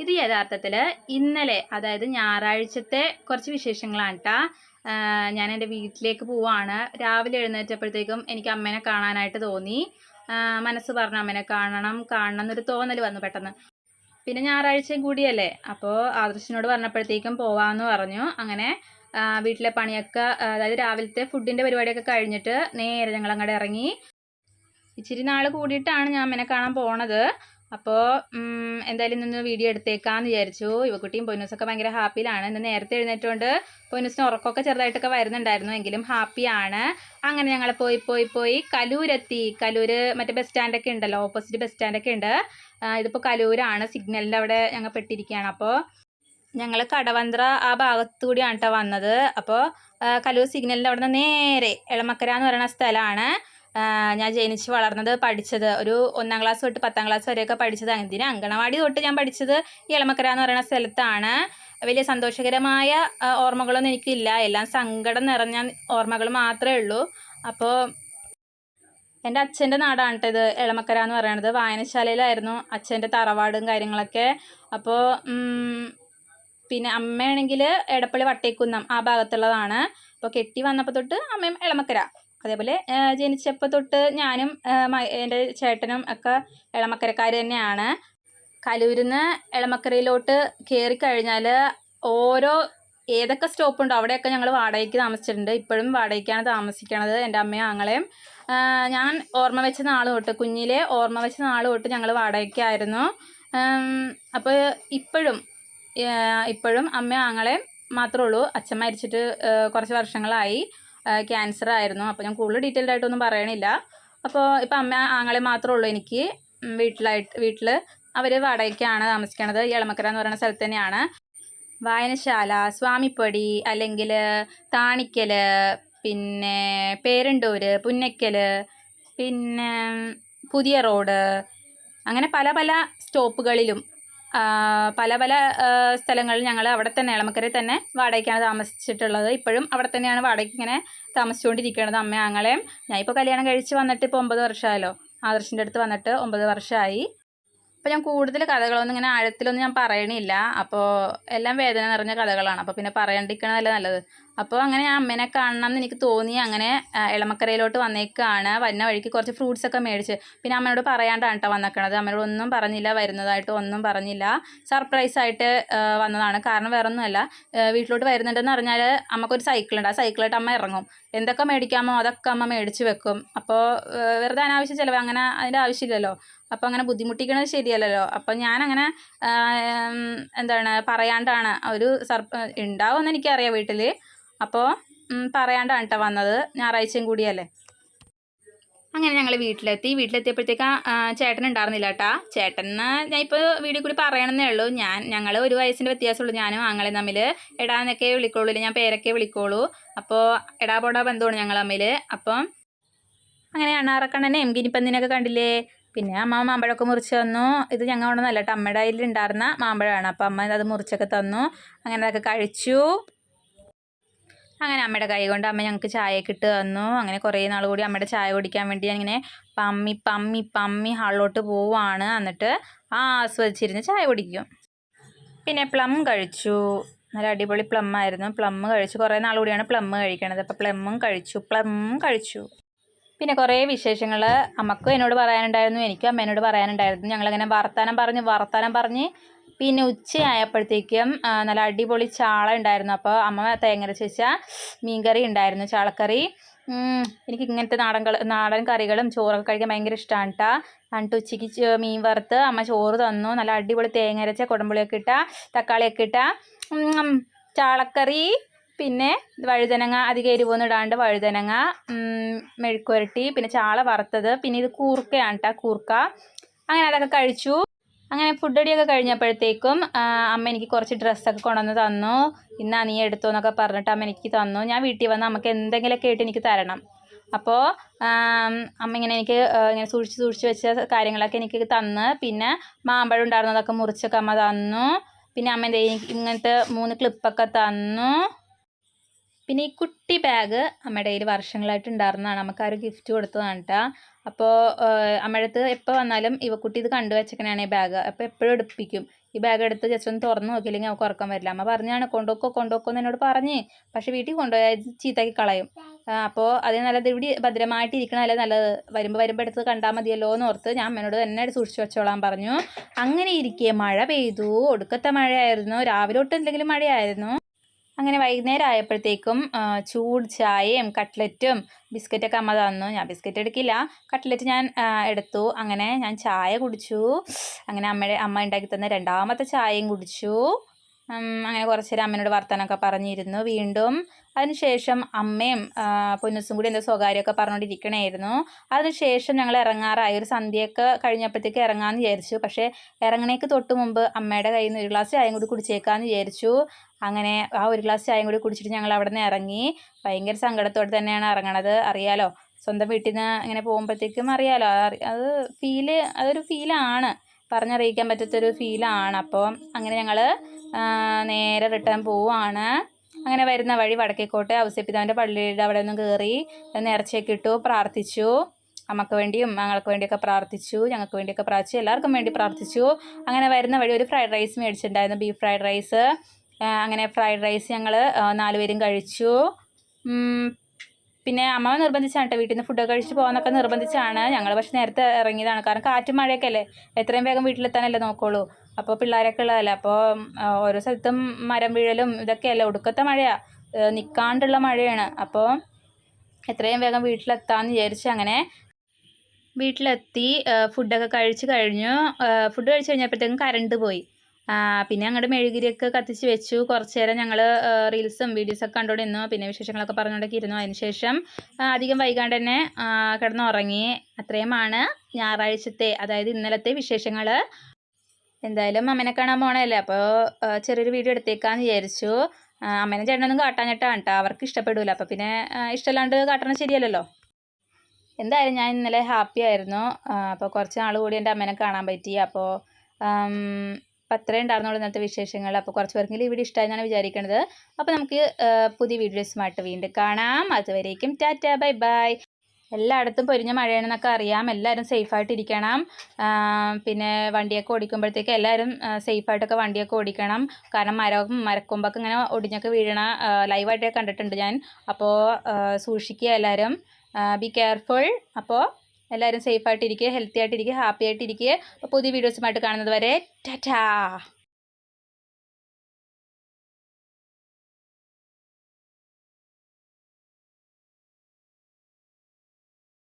ഇത് യഥാർത്ഥത്തിൽ ഇന്നലെ, അതായത് ഞായറാഴ്ചത്തെ കുറച്ച് വിശേഷങ്ങളാണ് കേട്ടോ. ഞാൻ എൻ്റെ വീട്ടിലേക്ക് പോവാണ്. രാവിലെ എഴുന്നേറ്റപ്പോഴത്തേക്കും എനിക്ക് അമ്മേനെ കാണാനായിട്ട് തോന്നി. മനസ്സ് പറഞ്ഞു അമ്മേനെ കാണണം എന്നൊരു തോന്നൽ വന്നു പെട്ടെന്ന്. പിന്നെ ഞായറാഴ്ചയും കൂടിയല്ലേ, അപ്പോൾ ആദർശിനോട് പറഞ്ഞപ്പോഴത്തേക്കും പോവാമെന്ന് പറഞ്ഞു. അങ്ങനെ വീട്ടിലെ പണിയൊക്കെ, അതായത് രാവിലത്തെ ഫുഡിൻ്റെ പരിപാടിയൊക്കെ കഴിഞ്ഞിട്ട് നേരെ ഞങ്ങൾ അങ്ങോട്ട് ഇറങ്ങി. ഇച്ചിരി നാൾ കൂടിയിട്ടാണ് ഞാൻ അമ്മേനെ കാണാൻ പോണത്. അപ്പോൾ എന്തായാലും ഇന്ന് വീഡിയോ എടുത്തേക്കാന്ന് വിചാരിച്ചു. യുവക്കുട്ടിയും പൊന്നൂസൊക്കെ ഭയങ്കര ഹാപ്പിയിലാണ്. ഇന്ന് നേരത്തെ എഴുന്നേറ്റുകൊണ്ട് പൊന്നൂസിന് ഉറക്കമൊക്കെ ചെറുതായിട്ടൊക്കെ വരുന്നുണ്ടായിരുന്നു, എങ്കിലും ഹാപ്പിയാണ്. അങ്ങനെ ഞങ്ങൾ പോയി കലൂരെത്തി. കലൂര് മറ്റേ ബസ് സ്റ്റാൻഡൊക്കെ ഉണ്ടല്ലോ, ഓപ്പോസിറ്റ് ബസ് സ്റ്റാൻഡൊക്കെ ഉണ്ട്. ഇതിപ്പോൾ കലൂരാണ്, സിഗ്നലിൻ്റെ അവിടെ ഞങ്ങൾ പെട്ടിരിക്കുകയാണ്. അപ്പോൾ ഞങ്ങൾ കടവന്ത്ര ആ ഭാഗത്തുകൂടിയാണ് കേട്ടോ വന്നത്. അപ്പോൾ കലൂർ സിഗ്നലിൻ്റെ അവിടെ നിന്ന് നേരെ എളമക്കര എന്ന് പറയുന്ന സ്ഥലമാണ് ഞാൻ ജനിച്ച് വളർന്നത്, പഠിച്ചത്. ഒരു 1ാം ക്ലാസ് തൊട്ട് 10ാം ക്ലാസ് വരെയൊക്കെ പഠിച്ചത്. എന്തിന് അങ്കണവാടി തൊട്ട് ഞാൻ പഠിച്ചത് ഈ എളമക്കര എന്ന് പറയുന്ന സ്ഥലത്താണ്. വലിയ സന്തോഷകരമായ ഓർമ്മകളൊന്നും എനിക്കില്ല, എല്ലാം സങ്കടം നിറഞ്ഞ ഓർമ്മകൾ മാത്രമേ ഉള്ളൂ. അപ്പോൾ എൻ്റെ അച്ഛൻ്റെ നാടാണ് കേട്ടോ ഇത്, എളമക്കര എന്ന് പറയുന്നത്. വായനശാലയിലായിരുന്നു അച്ഛൻ്റെ തറവാടും കാര്യങ്ങളൊക്കെ. അപ്പോൾ പിന്നെ അമ്മയാണെങ്കിൽ എടപ്പള്ളി വട്ടേക്കുന്നം ആ ഭാഗത്തുള്ളതാണ്. അപ്പോൾ കെട്ടി വന്നപ്പോൾ തൊട്ട് അമ്മയും എളമക്കര. അതേപോലെ ജനിച്ചപ്പോൾ തൊട്ട് ഞാനും എൻ്റെ ചേട്ടനും ഒക്കെ എളമക്കരക്കാർ തന്നെയാണ്. കലൂരിൽ നിന്ന് എളമക്കരയിലോട്ട് കയറിക്കഴിഞ്ഞാൽ ഏതൊക്കെ സ്റ്റോപ്പുണ്ടോ അവിടെയൊക്കെ ഞങ്ങൾ വാടകയ്ക്ക് താമസിച്ചിട്ടുണ്ട്. ഇപ്പോഴും വാടകയ്ക്കാണ് താമസിക്കണത്, എൻ്റെ അമ്മയും ആങ്ങളെയും. ഞാൻ ഓർമ്മ വെച്ച നാൾ തൊട്ട്, കുഞ്ഞിലെ ഓർമ്മ വെച്ച നാൾ തൊട്ട് ഞങ്ങൾ വാടകയ്ക്കായിരുന്നു. അപ്പോൾ ഇപ്പോഴും അമ്മയും ആങ്ങളെയും മാത്രമേ ഉള്ളൂ. അച്ഛൻ മരിച്ചിട്ട് കുറച്ച് വർഷങ്ങളായി, ക്യാൻസർ ആയിരുന്നു. അപ്പോൾ ഞാൻ കൂടുതൽ ഡീറ്റെയിൽഡ് ആയിട്ടൊന്നും പറയണില്ല. അപ്പോൾ ഇപ്പം അമ്മ ആങ്ങളെ മാത്രമേ ഉള്ളൂ എനിക്ക് വീട്ടിൽ. അവർ വാടകയ്ക്കാണ് താമസിക്കണത്. ഈ എളമക്കര എന്ന് പറയുന്ന സ്ഥലത്ത് തന്നെയാണ്. വായനശാല, സ്വാമിപ്പടി, അല്ലെങ്കിൽ താണിക്കൽ, പിന്നെ പേരണ്ടൂർ, പുന്നയ്ക്കൽ, പിന്നെ പുതിയ റോഡ്, അങ്ങനെ പല പല സ്റ്റോപ്പുകളിലും പല സ്ഥലങ്ങളിൽ ഞങ്ങൾ അവിടെ തന്നെ എളമക്കരയിൽ തന്നെ വാടകയ്ക്കാണ് താമസിച്ചിട്ടുള്ളത്. ഇപ്പോഴും അവിടെ തന്നെയാണ് വാടകയ്ക്ക് ഇങ്ങനെ താമസിച്ചുകൊണ്ടിരിക്കുന്നത് അമ്മ ആങ്ങളെയും. ഞാൻ ഇപ്പോൾ കല്യാണം കഴിച്ച് വന്നിട്ട് ഇപ്പോൾ 9 വർഷമായല്ലോ. ആദർശിൻ്റെ അടുത്ത് വന്നിട്ട് 9 വർഷമായി. അപ്പോൾ ഞാൻ കൂടുതൽ കഥകളൊന്നും ഇങ്ങനെ ആഴത്തിലൊന്നും ഞാൻ പറയണില്ല. അപ്പോൾ എല്ലാം വേദന നിറഞ്ഞ കഥകളാണ്, അപ്പോൾ പിന്നെ പറയാണ്ടിരിക്കണതല്ലേ നല്ലത്. അപ്പോൾ അങ്ങനെ ഞാൻ അമ്മേനെ കാണണം എന്ന് എനിക്ക് തോന്നി. അങ്ങനെ എളമക്കരയിലോട്ട് വന്നേക്കാണ്. വരുന്ന വഴിക്ക് കുറച്ച് ഫ്രൂട്ട്സൊക്കെ മേടിച്ച്, പിന്നെ അമ്മയോട് പറയാണ്ടാണ് കേട്ടോ വന്നേക്കണത്. അമ്മയോട് ഒന്നും പറഞ്ഞില്ല, വരുന്നതായിട്ട് ഒന്നും പറഞ്ഞില്ല. സർപ്രൈസായിട്ട് വന്നതാണ്. കാരണം വേറെ ഒന്നുമല്ല, വീട്ടിലോട്ട് വരുന്നുണ്ടെന്ന് പറഞ്ഞാൽ അമ്മക്കൊരു സൈക്കിളുണ്ട്. ആ സൈക്കിളായിട്ട് അമ്മ ഇറങ്ങും. എന്തൊക്കെ മേടിക്കാമോ അതൊക്കെ അമ്മ മേടിച്ച് വെക്കും. അപ്പോൾ വെറുതെ അനാവശ്യ ചിലവ്, അങ്ങനെ അതിൻ്റെ ആവശ്യമില്ലല്ലോ. അപ്പോൾ അങ്ങനെ ബുദ്ധിമുട്ടിക്കണത് ശരിയല്ലല്ലോ. അപ്പം ഞാനങ്ങനെ പറയാണ്ടാണ്, ഒരു ഉണ്ടാവുമെന്ന് എനിക്കറിയാം വീട്ടിൽ. അപ്പോൾ പറയാണ്ടാണ് കേട്ടോ വന്നത്, ഞായറാഴ്ചയും കൂടിയല്ലേ. അങ്ങനെ ഞങ്ങൾ വീട്ടിലെത്തിയപ്പോഴത്തേക്ക് ചേട്ടൻ ഉണ്ടായിരുന്നില്ല കേട്ടോ. ചേട്ടന് ഞാൻ ഇപ്പോൾ വീഡിയോ കൂടി പറയണമെന്നേ ഉള്ളൂ. ഞങ്ങൾ 1 വയസ്സിൻ്റെ വ്യത്യാസമുള്ളൂ ഞാനും ആങ്ങളെ തമ്മിൽ. എടാന്നൊക്കെ വിളിക്കോളൂ, ഞാൻ പേരൊക്കെ വിളിക്കോളൂ. അപ്പോൾ എടാ പോടാ ബന്ധമാണ് ഞങ്ങൾ തമ്മിൽ. അപ്പം അങ്ങനെ അണ്ണാറക്കണ്ണനെയും ഗിനിപ്പന്തിനൊക്കെ കണ്ടില്ലേ. പിന്നെ അമ്മ മാമ്പഴമൊക്കെ മുറിച്ച് തന്നു. ഇത് ഞങ്ങൾ അവിടെ നല്ല കേട്ടോ, അമ്മയുടെ കയ്യിലുണ്ടായിരുന്ന മാമ്പഴമാണ്. അപ്പോൾ അമ്മ അത് മുറിച്ചൊക്കെ തന്നു. അങ്ങനെ അതൊക്കെ കഴിച്ചു. അങ്ങനെ അമ്മയുടെ കൈ കൊണ്ട് അമ്മ ഞങ്ങൾക്ക് ചായയൊക്കെ ഇട്ട് തന്നു. അങ്ങനെ കുറേ നാൾ കൂടി അമ്മയുടെ ചായ കുടിക്കാൻ വേണ്ടി ഞാനിങ്ങനെ പമ്മി ഹാളിലോട്ട് പോവുകയാണ്. എന്നിട്ട് ആസ്വദിച്ചിരുന്ന് ചായ കുടിക്കും. പിന്നെ പ്ലം കഴിച്ചു, നല്ല അടിപൊളി പ്ലം ആയിരുന്നു. പ്ലം കഴിച്ചു, കുറേ നാൾ കൂടിയാണ് പ്ലം കഴിക്കണത്. അപ്പോൾ പ്ലം കഴിച്ചു. പിന്നെ കുറേ വിശേഷങ്ങൾ അമ്മക്കും എന്നോട് പറയാനുണ്ടായിരുന്നു, എനിക്കും അമ്മേനോട് പറയാനുണ്ടായിരുന്നു. ഞങ്ങളങ്ങനെ വർത്താനം പറഞ്ഞ് പിന്നെ ഉച്ചയായപ്പോഴത്തേക്കും നല്ല അടിപൊളി ചാള ഉണ്ടായിരുന്നു. അപ്പോൾ അമ്മ തേങ്ങരച്ച് വെച്ച മീൻകറി ഉണ്ടായിരുന്നു, ചാളക്കറി. എനിക്ക് ഇങ്ങനത്തെ നാടൻ കറികളും ചോറൊക്കെ കഴിക്കാൻ ഭയങ്കര ഇഷ്ടമാണ് കേട്ടോ. എന്നിട്ട് ഉച്ചയ്ക്ക് മീൻ വറുത്ത് അമ്മ ചോറ് തന്നു. നല്ല അടിപൊളി തേങ്ങരച്ച കുടമ്പുളിയൊക്കെ ഇട്ട, തക്കാളിയൊക്കെ ഇട്ട ചാളക്കറി. പിന്നെ വഴുതനങ്ങ, അധികം എരിവൊന്നും ഇടാണ്ട് വഴുതനങ്ങ മെഴുക്കുവരട്ടി, പിന്നെ ചാള വറുത്തത്, പിന്നെ ഇത് കൂർക്കയാണ് കേട്ടോ, കൂർക്ക. അങ്ങനെ അതൊക്കെ കഴിച്ചു. അങ്ങനെ ഫുഡ് അടിയൊക്കെ കഴിഞ്ഞപ്പോഴത്തേക്കും അമ്മ എനിക്ക് കുറച്ച് ഡ്രസ്സൊക്കെ കൊണ്ടുവന്ന് തന്നു. ഇന്നാ നീ എടുത്തോ എന്നൊക്കെ പറഞ്ഞിട്ട് അമ്മ എനിക്ക് തന്നു. ഞാൻ വീട്ടിൽ വന്ന് അമ്മക്ക് എന്തെങ്കിലുമൊക്കെ ആയിട്ട് എനിക്ക് തരണം. അപ്പോൾ അമ്മ എനിക്ക് ഇങ്ങനെ സൂക്ഷിച്ച് വെച്ച കാര്യങ്ങളൊക്കെ എനിക്ക് തന്ന്. പിന്നെ മാമ്പഴം ഉണ്ടായിരുന്നതൊക്കെ മുറിച്ചൊക്കെ അമ്മ തന്നു. പിന്നെ അമ്മ എനിക്ക് ഇങ്ങനത്തെ 3 ക്ലിപ്പൊക്കെ തന്നു. പിന്നെ ഈ കുട്ടി ബാഗ് അമ്മയുടെ കയ്യിൽ വർഷങ്ങളായിട്ട് ഉണ്ടായിരുന്നതാണ്. നമുക്ക് ആ ഒരു ഗിഫ്റ്റ് കൊടുത്തതാണ് കേട്ടോ. അപ്പോൾ അമ്മയുടെ അടുത്ത് എപ്പോൾ വന്നാലും ഇവക്കുട്ടി ഇത് കണ്ടു വെച്ചേക്കണാണ് ഈ ബാഗ്. അപ്പോൾ എപ്പോഴും എടുപ്പിക്കും. ഈ ബാഗ് എടുത്ത് ജസ്റ്റ് ഒന്ന് തുറന്ന് നോക്കിയില്ലെങ്കിൽ അവൾക്ക് ഉറക്കം വരില്ല. അമ്മ പറഞ്ഞാണ് കൊണ്ടുപോക്കോ എന്ന് എന്നോട് പറഞ്ഞ്. പക്ഷേ വീട്ടിൽ കൊണ്ടുപോയാൽ ചീത്താക്കി കളയും. അപ്പോൾ അതിന് നല്ലത് ഇവിടെ ഭദ്രമായിട്ട് ഇരിക്കണമല്ലേ നല്ലത്. വരുമ്പോൾ എടുത്ത് കണ്ടാൽ മതിയല്ലോ എന്ന് ഓർത്ത് ഞാൻ അമ്മേനോട് തന്നെ സൂക്ഷിച്ച് വെച്ചോളാൻ പറഞ്ഞു. അങ്ങനെ ഇരിക്കെ മഴ പെയ്തു. ഒടുക്കത്തെ മഴയായിരുന്നു. രാവിലെ തൊട്ട് എന്തെങ്കിലും മഴയായിരുന്നു. അങ്ങനെ വൈകുന്നേരം ആയപ്പോഴത്തേക്കും ചൂട് ചായയും കട്ട്ലറ്റും ബിസ്ക്കറ്റൊക്കെ അമ്മ തന്നു. ഞാൻ ബിസ്ക്കറ്റ് എടുക്കില്ല, കട്ട്ലറ്റ് ഞാൻ എടുത്തു. അങ്ങനെ ഞാൻ ചായ കുടിച്ചു. അങ്ങനെ അമ്മ ഉണ്ടാക്കി തന്ന രണ്ടാമത്തെ ചായയും കുടിച്ചു. അങ്ങനെ കുറച്ച് നേരം അമ്മേനോട് വർത്തമാനമൊക്കെ പറഞ്ഞിരുന്നു. വീണ്ടും അതിനുശേഷം അമ്മയും പൊന്നുസും കൂടി എന്തോ സ്വകാര്യമൊക്കെ പറഞ്ഞുകൊണ്ടിരിക്കണമായിരുന്നു. അതിനുശേഷം ഞങ്ങൾ ഇറങ്ങാറായി. ഒരു സന്ധ്യയൊക്കെ കഴിഞ്ഞപ്പോഴത്തേക്ക് ഇറങ്ങാമെന്ന് വിചാരിച്ചു. പക്ഷേ ഇറങ്ങണേക്ക് തൊട്ട് മുമ്പ് അമ്മയുടെ കയ്യിൽ നിന്ന് ഒരു ഗ്ലാസ് ചായയും കൂടി കുടിച്ചേക്കാമെന്ന് വിചാരിച്ചു. അങ്ങനെ ആ ഒരു ഗ്ലാസ് ചായയും കൂടി കുടിച്ചിട്ട് ഞങ്ങൾ അവിടെ നിന്ന് ഇറങ്ങി. ഭയങ്കര സങ്കടത്തോടെ തന്നെയാണ് ഇറങ്ങണത്. അറിയാലോ, സ്വന്തം വീട്ടിൽ നിന്ന് ഇങ്ങനെ പോകുമ്പോഴത്തേക്കും അറിയാലോ, അതൊരു ഫീലാണ്, പറഞ്ഞറിയിക്കാൻ പറ്റാത്തൊരു ഫീലാണ്. അപ്പോൾ അങ്ങനെ ഞങ്ങൾ നേരെ റിട്ടേൺ പോവുകയാണ്. അങ്ങനെ വരുന്ന വഴി വടക്കേക്കോട്ടെ ഔസേപ്പിതാവിൻ്റെ പള്ളിയുടെ അവിടെ നിന്ന് കയറി നേർച്ചയൊക്കെ ഇട്ടു, പ്രാർത്ഥിച്ചു. അമ്മക്ക് വേണ്ടിയും ഞങ്ങൾക്ക് വേണ്ടിയൊക്കെ പ്രാർത്ഥിച്ചു, ഞങ്ങൾക്ക് വേണ്ടിയൊക്കെ പ്രാർത്ഥിച്ചു, എല്ലാവർക്കും വേണ്ടി പ്രാർത്ഥിച്ചു. അങ്ങനെ വരുന്ന വഴി ഒരു ഫ്രൈഡ് റൈസ് മേടിച്ചിട്ടുണ്ടായിരുന്നു, ബീഫ് ഫ്രൈഡ് റൈസ്. അങ്ങനെ ഫ്രൈഡ് റൈസ് ഞങ്ങൾ 4 പേരും കഴിച്ചു. പിന്നെ അമ്മ നിർബന്ധിച്ചാണ് കേട്ടോ വീട്ടിൽ നിന്ന് ഫുഡൊക്കെ കഴിച്ച് പോകാനൊക്കെ നിർബന്ധിച്ചാണ്. ഞങ്ങൾ പക്ഷേ നേരത്തെ ഇറങ്ങിയതാണ്, കാരണം കാറ്റും മഴയൊക്കെ അല്ലേ, എത്രയും വേഗം വീട്ടിലെത്താനല്ലേ നോക്കുള്ളൂ. അപ്പോൾ പിള്ളേരൊക്കെ ഉള്ളതല്ലേ, അപ്പോൾ ഓരോ സ്ഥലത്തും മരം വീഴലും ഇതൊക്കെയല്ലേ, ഒടുക്കത്തെ മഴയാണ്, നിൽക്കാണ്ടുള്ള മഴയാണ്. അപ്പോൾ എത്രയും വേഗം വീട്ടിലെത്താമെന്ന് വിചാരിച്ച് അങ്ങനെ വീട്ടിലെത്തി. ഫുഡൊക്കെ കഴിച്ച് കഴിഞ്ഞു. ഫുഡ് കഴിച്ച് കഴിഞ്ഞപ്പോഴത്തേക്കും കറണ്ട് പോയി. പിന്നെ അങ്ങോട്ട് മെഴുകുതിരിയൊക്കെ കത്തിച്ച് വെച്ചു. കുറച്ച് നേരം ഞങ്ങൾ റീൽസും വീഡിയോസൊക്കെ കണ്ടുകൊണ്ടിരുന്നു. പിന്നെ വിശേഷങ്ങളൊക്കെ പറഞ്ഞുകൊണ്ടൊക്കെ ഇരുന്നു. അതിനുശേഷം അധികം വൈകാണ്ട് തന്നെ കിടന്നുറങ്ങി. അത്രയുമാണ് ഞായറാഴ്ചത്തെ, അതായത് ഇന്നലത്തെ വിശേഷങ്ങൾ. എന്തായാലും അമ്മേനെ കാണാൻ പോകണമല്ലേ, അപ്പോൾ ചെറിയൊരു വീഡിയോ എടുത്തേക്കാന്ന് വിചാരിച്ചു. അമ്മേനെ ചേട്ടനൊന്നും കാട്ടാഞ്ഞിട്ടാണ് കേട്ടോ, അവർക്ക് ഇഷ്ടപ്പെടില്ല. അപ്പോൾ പിന്നെ ഇഷ്ടമല്ലാണ്ട് കാട്ടണം ശരിയല്ലല്ലോ. എന്തായാലും ഞാൻ ഇന്നലെ ഹാപ്പി ആയിരുന്നു. അപ്പോൾ കുറച്ച് നാൾ കൂടി എൻ്റെ അമ്മേനെ കാണാൻ പറ്റി. അപ്പോൾ അത്രേ ഉണ്ടായിരുന്നുള്ളൂ ഇന്നത്തെ വിശേഷങ്ങൾ. അപ്പോൾ കുറച്ച് പേർക്കെങ്കിലും ഈ വീഡിയോ ഇഷ്ടമായെന്നാണ് വിചാരിക്കുന്നത്. അപ്പോൾ നമുക്ക് പുതിയ വീഡിയോസുമായിട്ട് വീണ്ടും കാണാം. അതുവരേക്കും ടാറ്റ, ബൈ ബൈ. എല്ലായിടത്തും പൊരിഞ്ഞ മഴയാണെന്നൊക്കെ അറിയാം, എല്ലാവരും സേഫായിട്ടിരിക്കണം. പിന്നെ വണ്ടിയൊക്കെ ഓടിക്കുമ്പോഴത്തേക്ക് എല്ലാവരും സേഫായിട്ടൊക്കെ വണ്ടിയൊക്കെ ഓടിക്കണം. കാരണം മരക്കൊമ്പൊക്കെ ഇങ്ങനെ ഒടിഞ്ഞൊക്കെ വീഴണ ലൈവായിട്ടൊക്കെ കണ്ടിട്ടുണ്ട് ഞാൻ. അപ്പോൾ സൂക്ഷിക്കുക എല്ലാവരും, ബി കെയർഫുൾ. അപ്പോൾ എല്ലാവരും സേഫായിട്ടിരിക്കുക, ഹെൽത്തി ആയിട്ടിരിക്കുക, ഹാപ്പി ആയിട്ടിരിക്കുക. അപ്പോൾ പുതിയ വീഡിയോസുമായിട്ട് കാണുന്നത് വരെ ടാറ്റാ.